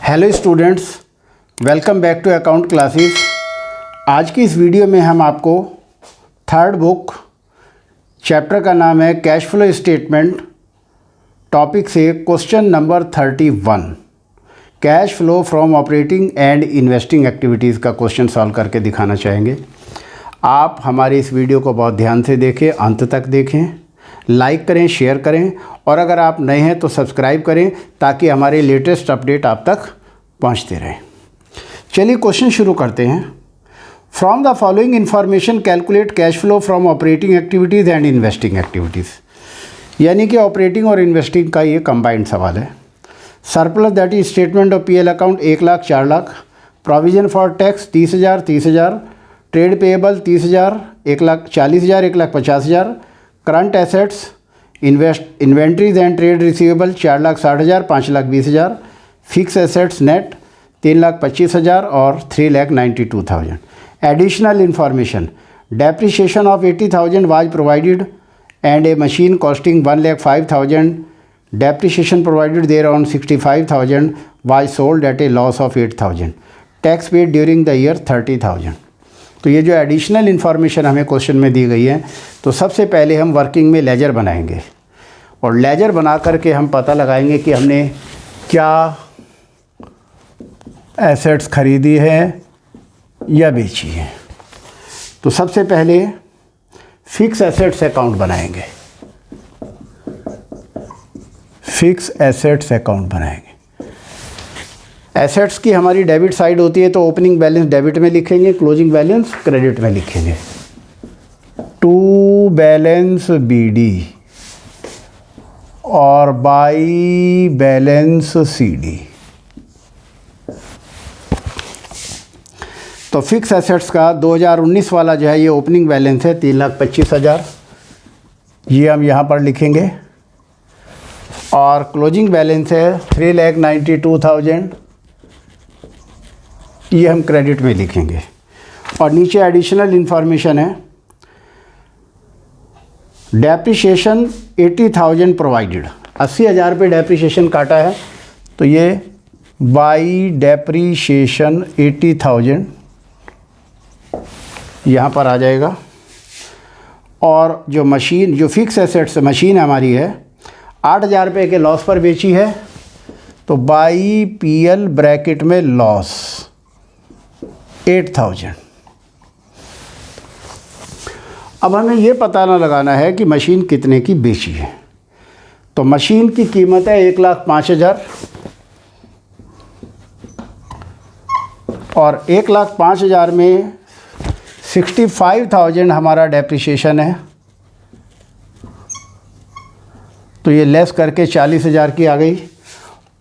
Hello students, welcome back to account classes. आज की इस वीडियो में हम आपको थर्ड बुक चैप्टर का नाम है कैश फ्लो स्टेटमेंट टॉपिक से question number 31 cash flow from operating and investing activities का क्वेश्चन सॉल्व करके दिखाना चाहेंगे। आप हमारे इस वीडियो को बहुत ध्यान से देखें, अंत तक देखें, लाइक करें, शेयर करें और अगर आप नए हैं तो सब्सक्राइब करें ताकि हमारे लेटेस्ट अपडेट आप तक पहुंचते रहें। चलिए क्वेश्चन शुरू करते हैं। From the following information calculate cash flow from operating activities and investing activities, यानी कि ऑपरेटिंग और इन्वेस्टिंग का ये कंबाइंड सवाल है। Surplus that is statement of PL account 1 lakh 4 lakh, provision for tax 30,000, trade payable 30,000, 1,40,000, 1,50,000, current assets inventories and trade receivable 4,60,000, 5,20,000, fix assets net 3,25,000 और 3,92,000। Additional information depreciation of 80,000 was provided and a machine costing 1,05,000 depreciation provided thereon 65,000 was sold at a loss of 8,000। Tax paid during the year 30,000। तो ये जो additional information हमें question में दी गई है, तो सबसे पहले हम वर्किंग में लेजर बनाएंगे और लेजर बना करके हम पता लगाएंगे कि हमने क्या एसेट्स खरीदी है या बेची है। तो सबसे पहले फिक्स एसेट्स अकाउंट बनाएंगे, फिक्स एसेट्स अकाउंट बनाएंगे। एसेट्स की हमारी डेबिट साइड होती है तो ओपनिंग बैलेंस डेबिट में लिखेंगे, क्लोजिंग बैलेंस क्रेडिट में लिखेंगे। टू बैलेंस बीडी और बाई बैलेंस सीडी। तो फिक्स एसेट्स का 2019 वाला जो है ये ओपनिंग बैलेंस है 3,25,000, ये हम यहाँ पर लिखेंगे। और क्लोजिंग बैलेंस है 3,92,000, ये हम क्रेडिट में लिखेंगे। और नीचे एडिशनल इन्फॉर्मेशन है डेप्रिसिएशन 80,000 प्रोवाइडेड, 80,000 पे डेप्रिसिएशन काटा है तो ये बाई डेप्रिसिएशन 80,000 यहाँ पर आ जाएगा। और जो मशीन, जो फिक्स एसेट्स मशीन हमारी है 8,000 रुपये के लॉस पर बेची है तो बाई पीएल ब्रैकेट में लॉस 8,000। अब हमें ये पता ना लगाना है कि मशीन कितने की बेची है। तो मशीन की कीमत है 1,05,000 और 1,05,000 में 65,000 हमारा डेप्रिसिएशन है, तो ये लेस करके 40,000 की आ गई।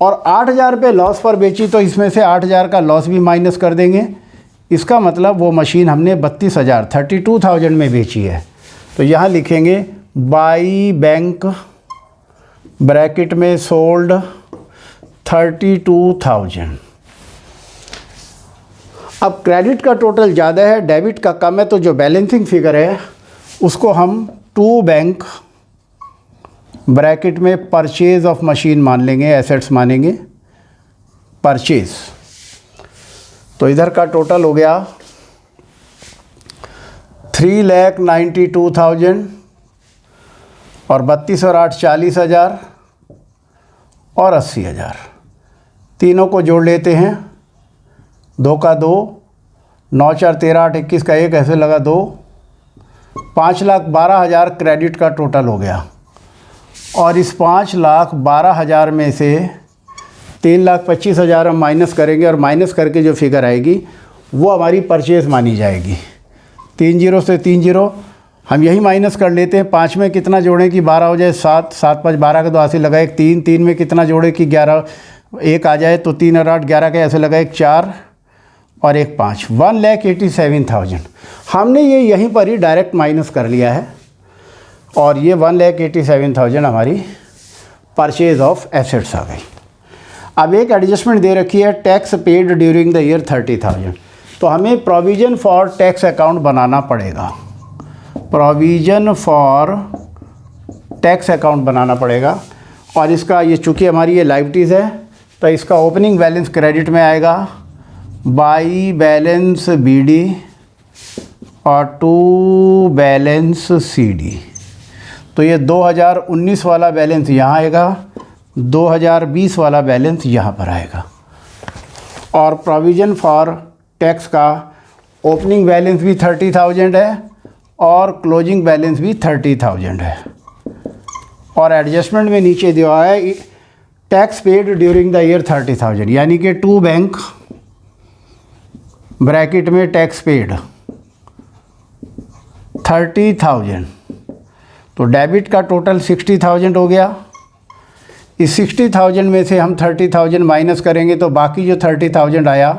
और 8,000 रुपये लॉस पर बेची तो इसमें से 8,000 का लॉस भी माइनस कर देंगे। इसका मतलब वो मशीन हमने 32,000 में बेची है, तो यहाँ लिखेंगे बाई बैंक ब्रैकेट में सोल्ड 32,000। अब क्रेडिट का टोटल ज़्यादा है, डेबिट का कम है, तो जो बैलेंसिंग फिगर है उसको हम टू बैंक ब्रैकेट में परचेज ऑफ मशीन मान लेंगे, एसेट्स मानेंगे परचेज। तो इधर का टोटल हो गया 3,92,000 और 32 और 8 40,000 और 80,000। तीनों को जोड़ लेते हैं, 2 का 2, 9 4 13 8 21 का 1 ऐसे लगा 2, 5,12,000 क्रेडिट का टोटल हो गया। और इस 5,12,000 में से 3,25,000 हम माइनस करेंगे और माइनस करके जो फिगर आएगी वो हमारी परचेज़ मानी जाएगी। 3 0 से 3 0 हम यही माइनस कर लेते हैं। 5 में कितना जोड़ें कि 12 हो जाए, 7 7 5 12 का 2 ऐसे लगा एक 3, 3 में कितना जोड़े कि 11 1 आ जाए तो 3 और 8 11 का ऐसे लगा एक 4 और एक 5, 1,87,000 हमने ये यहीं पर ही डायरेक्ट माइनस कर लिया है। और ये 1,87,000 हमारी परचेज ऑफ एसेट्स आ गई। अब एक एडजस्टमेंट दे रखी है tax paid during the year 30,000, तो हमें प्रोविज़न फॉर टैक्स अकाउंट बनाना पड़ेगा। प्रोविज़न फॉर टैक्स अकाउंट बनाना पड़ेगा और इसका ये चूँकि हमारी ये लायबिलिटीज़ है तो इसका ओपनिंग बैलेंस क्रेडिट में आएगा, बाई बैलेंस BD और टू बैलेंस CD। तो ये 2019 वाला बैलेंस यहाँ आएगा, 2020 वाला बैलेंस यहाँ पर आएगा। और प्रोविज़न फॉर टैक्स का ओपनिंग बैलेंस भी 30,000 है और क्लोजिंग बैलेंस भी 30,000 है। और एडजस्टमेंट में नीचे दिया है tax paid during the year 30,000, यानी कि टू बैंक ब्रैकेट में टैक्स पेड 30,000। तो डेबिट का टोटल 60,000 हो गया। इस 60,000 में से हम 30,000 माइनस करेंगे तो बाकी जो 30,000 आया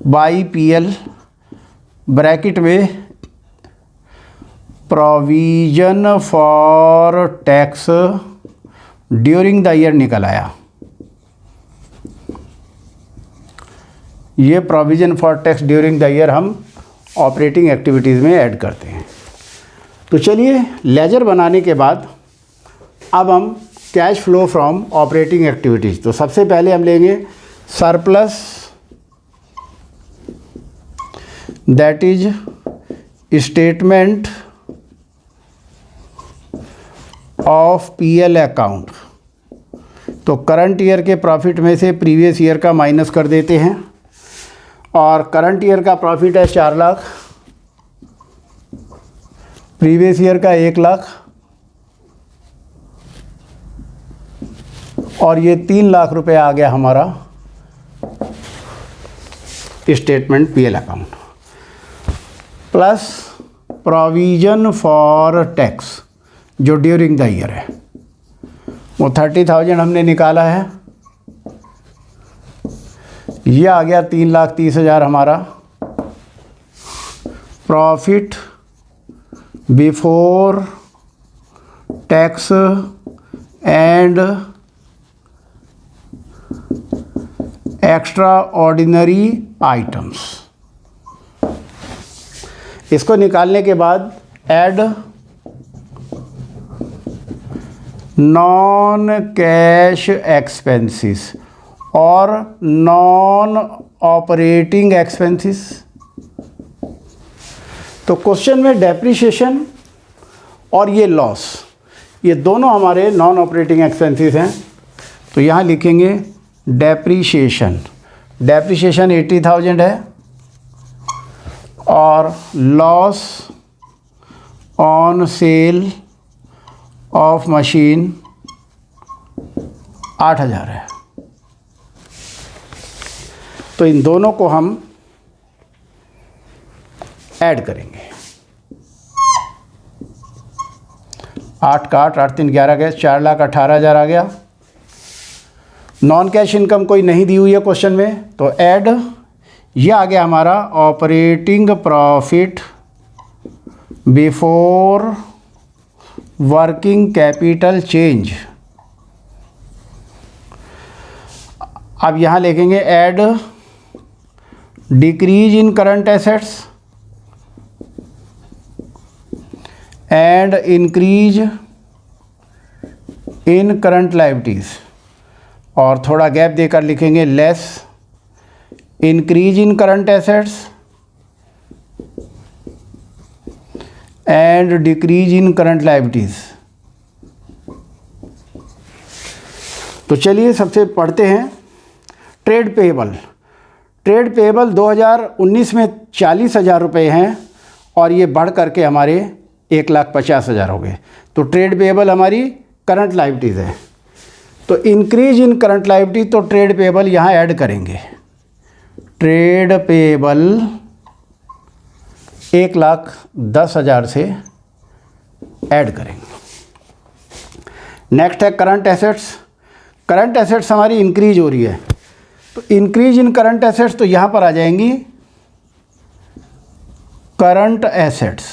बाई PL ब्रैकेट में provision for tax during the year निकल आया। ये provision for tax during the year हम ऑपरेटिंग एक्टिविटीज़ में ऐड करते हैं। तो चलिए लेजर बनाने के बाद अब हम cash flow from operating activities. तो सबसे पहले हम लेंगे surplus, that is statement of PL account. तो करंट ईयर के प्रॉफिट में से प्रीवियस ईयर का माइनस कर देते हैं और करंट ईयर का प्रॉफिट है 4 लाख, प्रीवियस ईयर का 1 लाख और ये 3 लाख रुपए आ गया हमारा statement PL account. Plus provision for tax जो ड्यूरिंग द ईयर है, वो 30,000 हमने निकाला है, ये आ गया 3,30,000 हमारा profit before tax and extra ordinary items. इसको निकालने के बाद ऐड नॉन कैश एक्सपेंसेस और नॉन ऑपरेटिंग एक्सपेंसेस। तो क्वेश्चन में डेप्रिसिएशन और ये लॉस, ये दोनों हमारे नॉन ऑपरेटिंग एक्सपेंसेस हैं। तो यहाँ लिखेंगे डेप्रिसिएशन, डेप्रिसिएशन 80,000 है और loss on sale of machine 8,000 है। तो इन दोनों को हम ऐड करेंगे। 8 का 8, 8 3 11 गए, 4,18,000 आ गया। नॉन कैश इनकम कोई नहीं दी हुई है क्वेश्चन में, तो ऐड ये आ गया हमारा operating profit before working capital change. अब यहाँ लिखेंगे add decrease in current assets and increase in current liabilities, और थोड़ा गैप देकर लिखेंगे less increase in current assets and decrease in current liabilities. तो चलिए सबसे पढ़ते हैं ट्रेड पेएबल। ट्रेड पेएबल 2019 में 40,000 रुपये हैं और ये बढ़ करके हमारे 1,50,000 हो गए। तो ट्रेड पेएबल हमारी करंट लायबिलिटीज़ है। तो इंक्रीज इन करंट लायबिलिटी, तो ट्रेड पेएबल यहाँ ऐड करेंगे। ट्रेड पेएबल 1,10,000 से ऐड करेंगे। नेक्स्ट है करंट एसेट्स। करंट एसेट्स हमारी इंक्रीज हो रही है, तो इंक्रीज इन करंट एसेट्स, तो यहाँ पर आ जाएंगी करंट एसेट्स।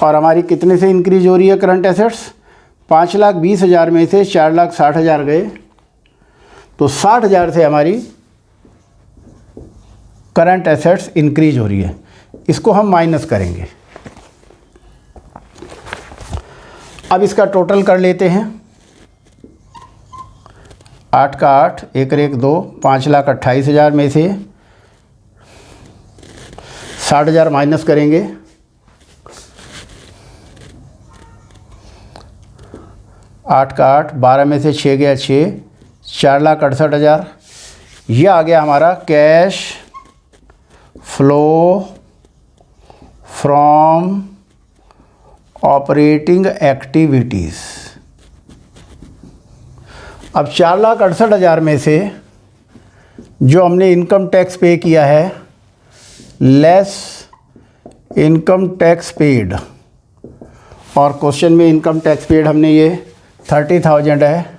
और हमारी कितने से इंक्रीज हो रही है करंट एसेट्स? 5,20,000 में से 4,60,000 गए, तो 60,000 से हमारी करंट एसेट्स इंक्रीज हो रही है। इसको हम माइनस करेंगे। अब इसका टोटल कर लेते हैं। 8 का 8, 1 और 1 2, 5,28,000 में से 60,000 माइनस करेंगे। 8 का 8, 12 में से 6 गया 6, 4,68,000। ये आ गया हमारा cash flow from operating activities. अब 4,68,000 में से जो हमने इनकम टैक्स पे किया है, लेस इनकम टैक्स पेड, और क्वेश्चन में इनकम टैक्स पेड हमने ये 30,000 है,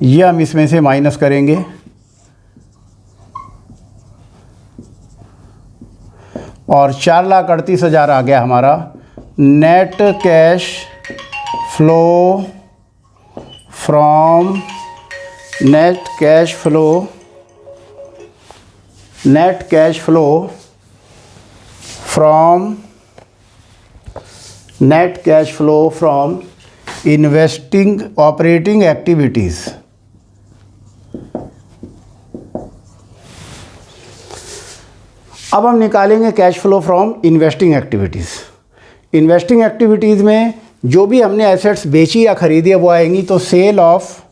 ये हम इसमें से माइनस करेंगे। और 4,38,000 आ गया हमारा net cash flow from net cash flow from investing operating activities. अब हम निकालेंगे cash flow from investing activities. Investing activities में जो भी हमने एसेट्स बेची या खरीदी है वो आएंगी। तो सेल ऑफ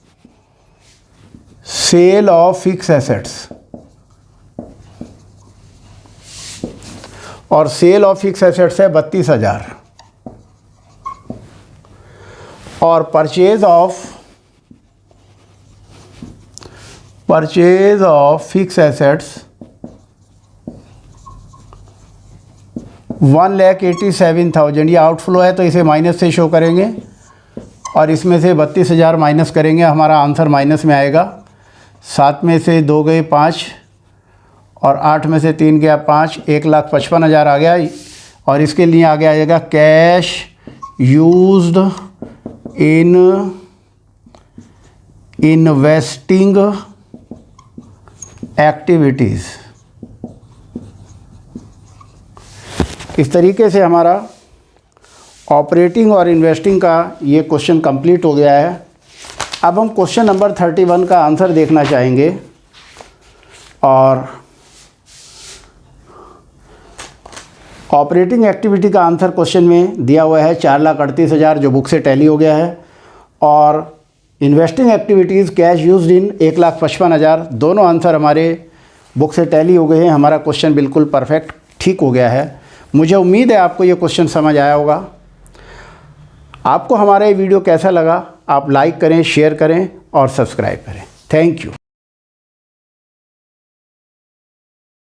फिक्स एसेट्स, और सेल ऑफ फिक्स एसेट्स है 32,000, और परचेज ऑफ फिक्स एसेट्स 1,87,000। ये आउटफ्लो है तो इसे माइनस से शो करेंगे, और इसमें से 32,000 माइनस करेंगे, हमारा आंसर माइनस में आएगा। 7 में से 2 गए 5, और 8 में से 3 गया 5, 1,55,000 आ गया। और इसके लिए आगे आएगा cash used in investing activities. इस तरीके से हमारा ऑपरेटिंग और इन्वेस्टिंग का ये क्वेश्चन कंप्लीट हो गया है। अब हम क्वेश्चन नंबर 31 का आंसर देखना चाहेंगे। और ऑपरेटिंग एक्टिविटी का आंसर क्वेश्चन में दिया हुआ है 4,38,000, जो बुक से टैली हो गया है। और investing activities cash used in 1,55,000, दोनों आंसर हमारे बुक से टैली हो गए हैं। हमारा क्वेश्चन बिल्कुल परफेक्ट ठीक हो गया है। मुझे उम्मीद है आपको ये क्वेश्चन समझ आया होगा। आपको हमारा ये वीडियो कैसा लगा, आप लाइक करें, शेयर करें और सब्सक्राइब करें। Thank you.